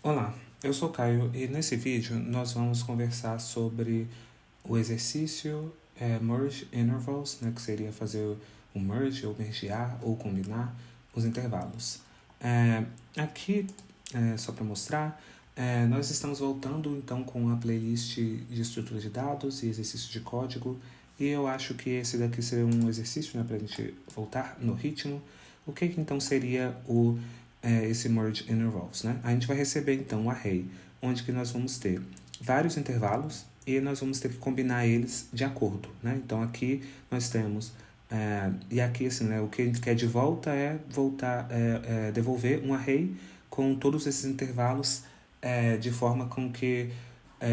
Olá, eu sou o Caio e nesse vídeo nós vamos conversar sobre o exercício Merge Intervals, né, que seria fazer o merge, ou mergear, ou combinar os intervalos. Aqui, só para mostrar, nós estamos voltando então com a playlist de estrutura de dados e exercício de código, e eu acho que esse daqui seria um exercício, né, para a gente voltar no ritmo. O que então seria esse merge intervals, né? A gente vai receber então um array, onde que nós vamos ter vários intervalos e nós vamos ter que combinar eles de acordo, né? Então aqui nós temos e aqui assim, né, o que a gente quer de volta é devolver um array com todos esses intervalos de forma com que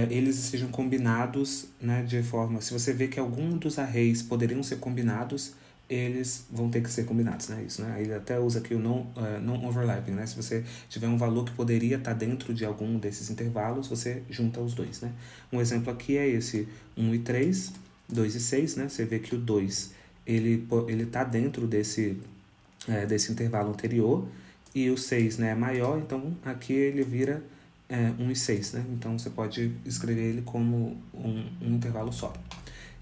eles sejam combinados, né, de forma, se você vê que algum dos arrays poderiam ser combinados, eles vão ter que ser combinados, né? Isso, né? Ele até usa aqui o non overlapping, né? Se você tiver um valor que poderia estar dentro de algum desses intervalos, você junta os dois, né? Um exemplo aqui é esse 1 e 3, 2 e 6, né? Você vê que o 2 ele está dentro desse intervalo anterior e o 6, né, é maior, então aqui ele vira 1 e 6, né? Então você pode escrever ele como um intervalo só.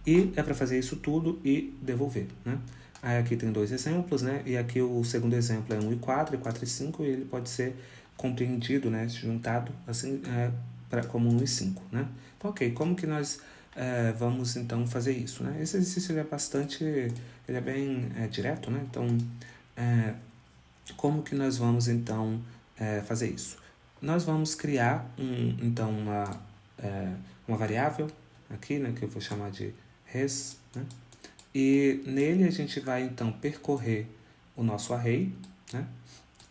E é para fazer isso tudo e devolver, né? Aí aqui tem dois exemplos, né? E aqui o segundo exemplo é 1 e 4, e 4 e 5, e ele pode ser compreendido, né? Juntado assim, como 1 e 5, né? Então, ok, como que nós vamos então fazer isso, né? Esse exercício ele é bastante, ele é bem direto, né? Então, como que nós vamos então fazer isso? Nós vamos criar então uma variável aqui, né, que eu vou chamar de res, né? E nele a gente vai então percorrer o nosso array, né?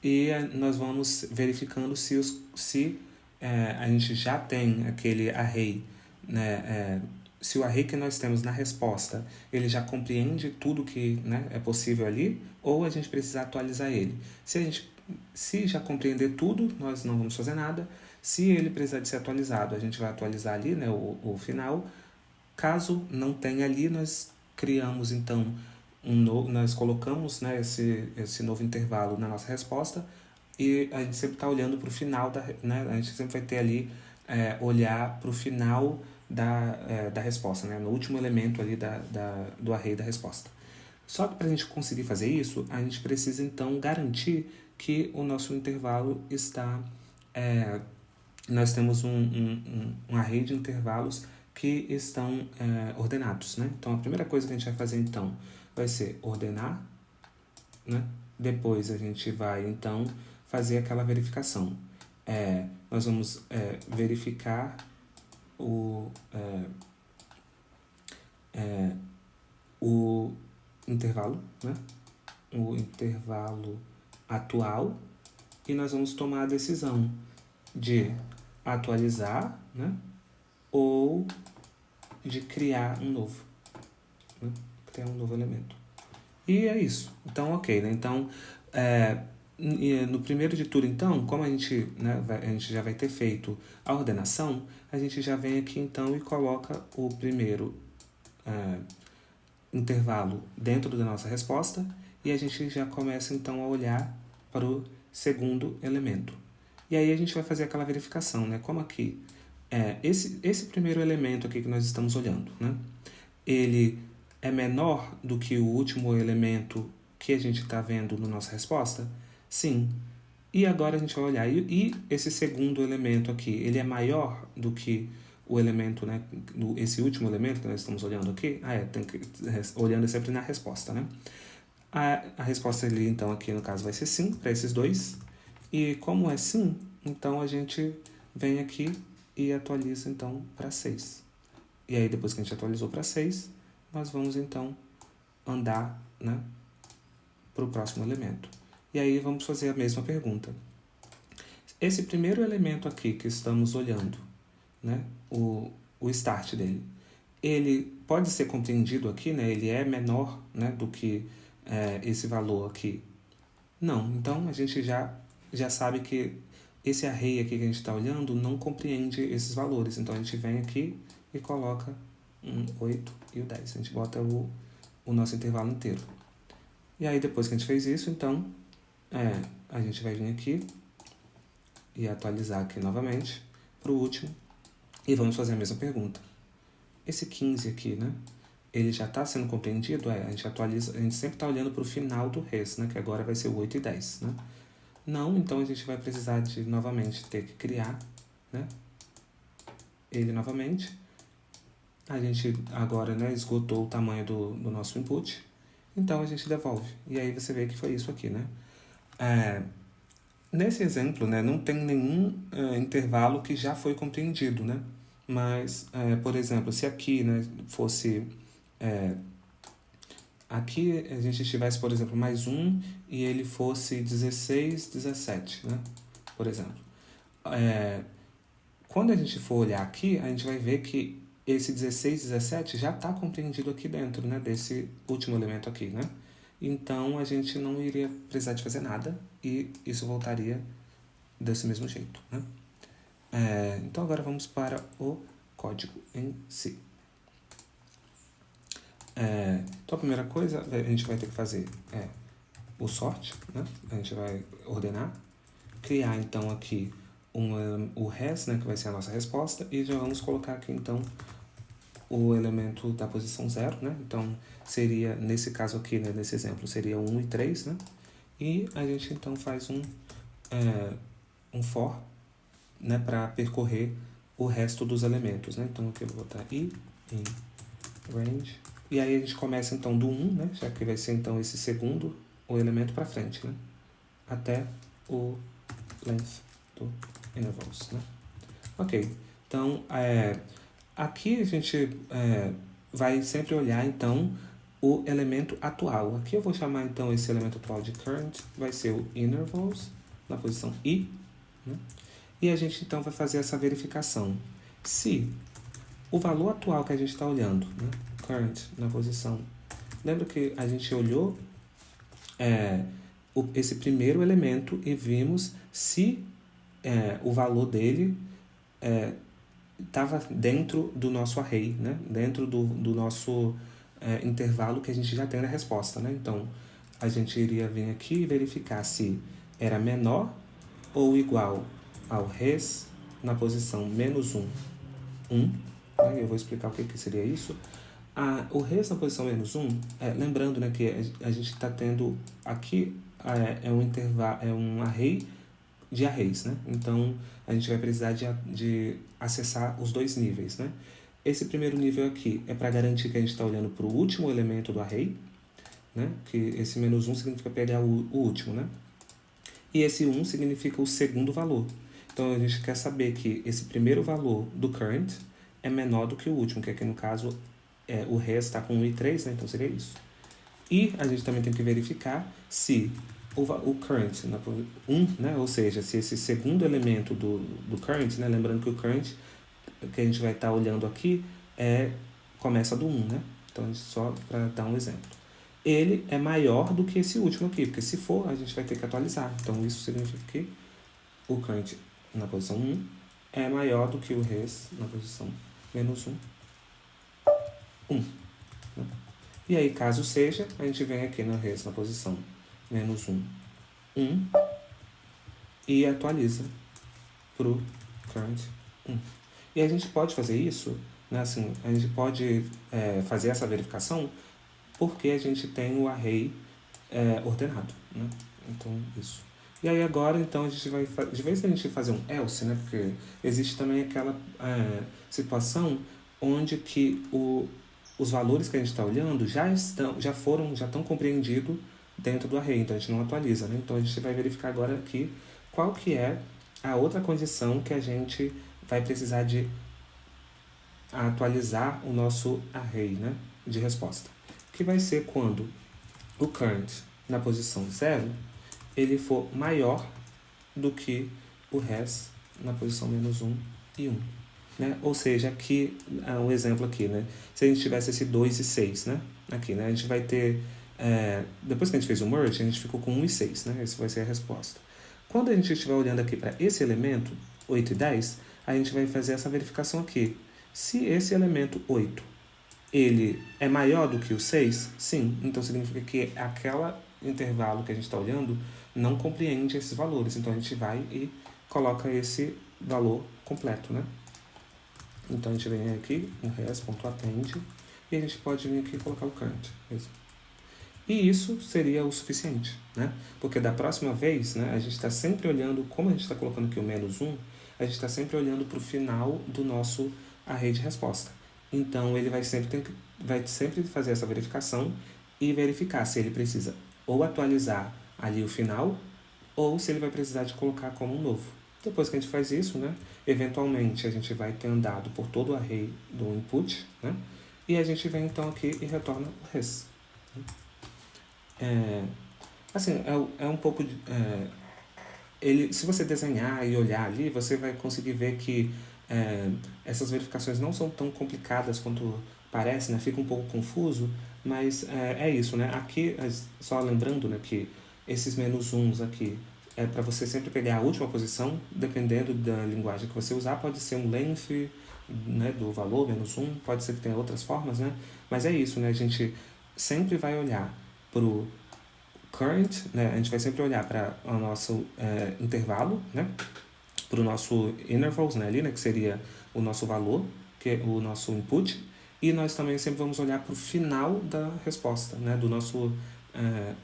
E nós vamos verificando se a gente já tem aquele array, né? Se o array que nós temos na resposta, ele já compreende tudo que, né, é possível ali, ou a gente precisa atualizar ele. Se já compreender tudo, nós não vamos fazer nada. Se ele precisar de ser atualizado, a gente vai atualizar ali, né, o final. Caso não tenha ali, nós criamos então nós colocamos, né, esse novo intervalo na nossa resposta, e a gente sempre está olhando para o final, né, a gente sempre vai ter ali, olhar para o final da resposta, né, no último elemento ali do array da resposta. Só que para a gente conseguir fazer isso, a gente precisa então garantir que o nosso intervalo está... nós temos um array de intervalos que estão ordenados, né? Então a primeira coisa que a gente vai fazer então vai ser ordenar, né? Depois a gente vai então fazer aquela verificação. Nós vamos verificar o intervalo, né? O intervalo atual, e nós vamos tomar a decisão de atualizar, né? Ou de criar um novo, né? Criar um novo elemento. E é isso. Então, ok, né? Então, no primeiro de tudo, então, como a gente, né, a gente já vai ter feito a ordenação, a gente já vem aqui, então, e coloca o primeiro intervalo dentro da nossa resposta, e a gente já começa, então, a olhar para o segundo elemento. E aí a gente vai fazer aquela verificação, né? Como aqui, esse primeiro elemento aqui que nós estamos olhando, né? Ele é menor do que o último elemento que a gente está vendo na nossa resposta? Sim. E agora a gente vai olhar, e esse segundo elemento aqui, ele é maior do que o elemento, né, esse último elemento que nós estamos olhando aqui? Tem que olhando sempre na resposta, né? A resposta ali, então, aqui no caso vai ser sim, para esses dois. E como é sim, então a gente vem aqui e atualiza, então, para 6. E aí, depois que a gente atualizou para 6, nós vamos, então, andar, né, para o próximo elemento. E aí, vamos fazer a mesma pergunta. Esse primeiro elemento aqui que estamos olhando, né, o start dele, ele pode ser compreendido aqui, né, ele é menor, né, do que esse valor aqui? Não. Então, a gente já sabe que esse array aqui que a gente está olhando não compreende esses valores. Então, a gente vem aqui e coloca 8 e o 10. A gente bota o nosso intervalo inteiro. E aí, depois que a gente fez isso, então, a gente vai vir aqui e atualizar aqui novamente para o último. E vamos fazer a mesma pergunta. Esse 15 aqui, né? Ele já está sendo compreendido? A gente atualiza, a gente sempre está olhando para o final do res, né? Que agora vai ser o 8 e 10, né? Não, então a gente vai precisar de, novamente, ter que criar, né? Ele novamente. A gente agora, né, esgotou o tamanho do nosso input. Então a gente devolve. E aí você vê que foi isso aqui, né? Nesse exemplo, né, não tem nenhum intervalo que já foi compreendido, né? Mas, por exemplo, se aqui, né, fosse... aqui a gente tivesse, por exemplo, mais um e ele fosse 16, 17, né? Por exemplo. Quando a gente for olhar aqui, a gente vai ver que esse 16, 17 já está compreendido aqui dentro, né? Desse último elemento aqui, né? Então, a gente não iria precisar de fazer nada e isso voltaria desse mesmo jeito, né? Então, agora vamos para o código em si. Então, a primeira coisa a gente vai ter que fazer é o sort, né? A gente vai ordenar, criar, então, aqui o res, né? Que vai ser a nossa resposta, e já vamos colocar aqui, então, o elemento da posição 0, né? Então, seria, nesse caso aqui, né, nesse exemplo, seria 1 e 3, né? E a gente, então, faz um for, né, para percorrer o resto dos elementos, né? Então, aqui eu vou botar i em range. E aí a gente começa, então, do 1, né? Já que vai ser, então, esse segundo, o elemento para frente, né? Até o length do intervals, né? Ok. Então, aqui a gente vai sempre olhar, então, o elemento atual. Aqui eu vou chamar, então, esse elemento atual de current, vai ser o intervals, na posição i, né? E a gente, então, vai fazer essa verificação. Se o valor atual que a gente está olhando, né? Current, na posição... Lembra que a gente olhou esse primeiro elemento e vimos se o valor dele estava dentro do nosso array, né? Dentro do nosso intervalo que a gente já tem na resposta, né? Então, a gente iria vir aqui e verificar se era menor ou igual ao res na posição menos 1, 1. Né? Eu vou explicar o que seria isso. O res na posição menos 1, lembrando, né, que a gente está tendo aqui um array de arrays, né? Então, a gente vai precisar de acessar os dois níveis, né? Esse primeiro nível aqui é para garantir que a gente está olhando para o último elemento do array, né? Que esse menos 1 significa pegar o último, né? E esse 1 significa o segundo valor. Então, a gente quer saber que esse primeiro valor do current é menor do que o último, que aqui no caso o res está com 1 e 3, né? Então seria isso. E a gente também tem que verificar se o current, 1, né? Ou seja, se esse segundo elemento do current, né? Lembrando que o current que a gente vai estar olhando aqui começa do 1, né? Então, só para dar um exemplo. Ele é maior do que esse último aqui, porque se for, a gente vai ter que atualizar. Então, isso significa que o current na posição 1 é maior do que o res na posição menos 1, 1. Né? E aí, caso seja, a gente vem aqui no res na posição menos 1, 1 e atualiza para o current 1. E a gente pode fazer isso, né, assim, a gente pode fazer essa verificação porque a gente tem o array ordenado, né? Então, isso. E aí agora, então, a gente vai... De vez em a gente fazer um else, né? Porque existe também aquela situação onde que os valores que a gente está olhando já estão compreendidos dentro do array, então a gente não atualiza, né? Então a gente vai verificar agora aqui qual que é a outra condição que a gente vai precisar de atualizar o nosso array, né, de resposta. Que vai ser quando o current na posição 0 ele for maior do que o res na posição menos 1 e 1. Né? Ou seja, aqui, um exemplo aqui, né? Se a gente tivesse esse 2 e 6, né? Aqui, né? A gente vai ter... depois que a gente fez o merge, a gente ficou com 1 e 6, né? Essa vai ser a resposta. Quando a gente estiver olhando aqui para esse elemento, 8 e 10, a gente vai fazer essa verificação aqui. Se esse elemento 8, ele é maior do que o 6, sim. Então, significa que aquele intervalo que a gente está olhando não compreende esses valores. Então, a gente vai e coloca esse valor completo, né? Então, a gente vem aqui no res.append e a gente pode vir aqui e colocar o current mesmo. E isso seria o suficiente, né? Porque da próxima vez, né, a gente está sempre olhando, como a gente está colocando aqui o -1, a gente está sempre olhando para o final do nosso array de resposta. Então, ele vai sempre fazer essa verificação e verificar se ele precisa ou atualizar ali o final, ou se ele vai precisar de colocar como um novo. Depois que a gente faz isso, né, eventualmente a gente vai ter andado por todo o array do input, né, e a gente vem então aqui e retorna o res. Assim, é um pouco de... se você desenhar e olhar ali, você vai conseguir ver que essas verificações não são tão complicadas quanto parece, né? Fica um pouco confuso, mas é isso, né? Aqui, só lembrando, né, que esses -1s aqui é para você sempre pegar a última posição, dependendo da linguagem que você usar, pode ser um length, né, do valor, -1, pode ser que tenha outras formas, né? Mas é isso, né? A gente sempre vai olhar para o current, né? A gente vai sempre olhar para o nosso intervalo, né? Para o nosso intervals, né, ali, né, que seria o nosso valor, que é o nosso input, e nós também sempre vamos olhar para o final da resposta, né, do nosso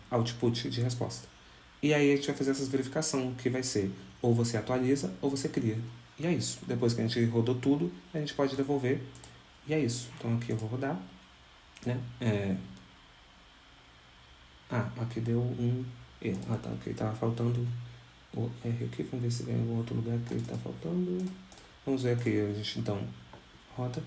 output de resposta. E aí a gente vai fazer essa verificação, que vai ser ou você atualiza ou você cria. E é isso. Depois que a gente rodou tudo, a gente pode devolver. E é isso. Então aqui eu vou rodar, né? Aqui deu um erro. Tá, ok. Tava faltando o R aqui. Vamos ver se vem em algum outro lugar que ele tá faltando. Vamos ver aqui. A gente então roda.